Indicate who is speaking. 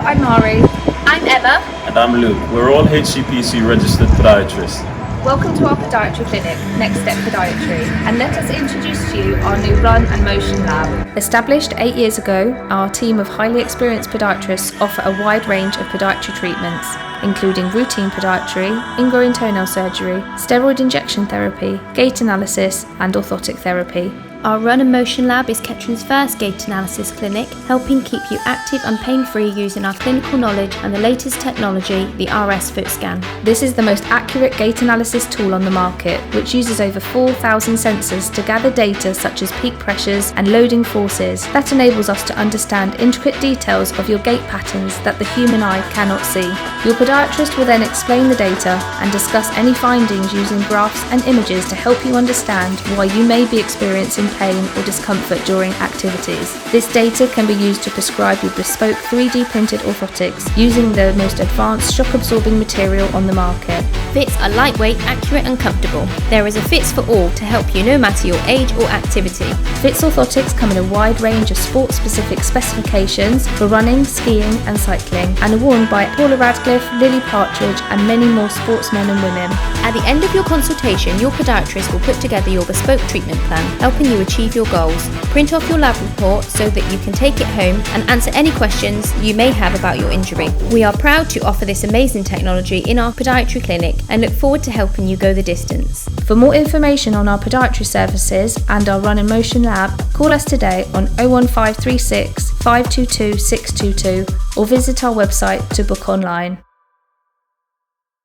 Speaker 1: I'm Mari.
Speaker 2: I'm Emma.
Speaker 3: And I'm Luke. We're all HCPC registered podiatrists.
Speaker 1: Welcome to our podiatry clinic, Next Step Podiatry, and let us introduce to you our new Run and Motion Lab. Established 8 years ago, our team of highly experienced podiatrists offer a wide range of podiatry treatments, including routine podiatry, ingrown toenail surgery, steroid injection therapy, gait analysis, and orthotic therapy.
Speaker 2: Our Run and Motion Lab is Ketterin's first gait analysis clinic, helping keep you active and pain-free using our clinical knowledge and the latest technology, the RS Footscan.
Speaker 1: This is the most accurate gait analysis tool on the market, which uses over 4,000 sensors to gather data such as peak pressures and loading forces that enables us to understand intricate details of your gait patterns that the human eye cannot see. Your podiatrist will then explain the data and discuss any findings using graphs and images to help you understand why you may be experiencing pain or discomfort during activities. This data can be used to prescribe you bespoke 3D printed orthotics using the most advanced shock absorbing material on the market.
Speaker 2: Fits are lightweight, accurate and comfortable. There is a Fits for all to help you no matter your age or activity.
Speaker 1: Fits orthotics come in a wide range of sport specific specifications for running, skiing and cycling, and are worn by Paula Radcliffe, Lily Partridge and many more sportsmen and women.
Speaker 2: At the end of your consultation, your podiatrist will put together your bespoke treatment plan, helping you achieve your goals. Print off your lab report so that you can take it home and answer any questions you may have about your injury. We are proud to offer this amazing technology in our podiatry clinic and look forward to helping you go the distance.
Speaker 1: For more information on our podiatry services and our Run and Motion Lab, call us today on 01536 522 622 or visit our website to book online.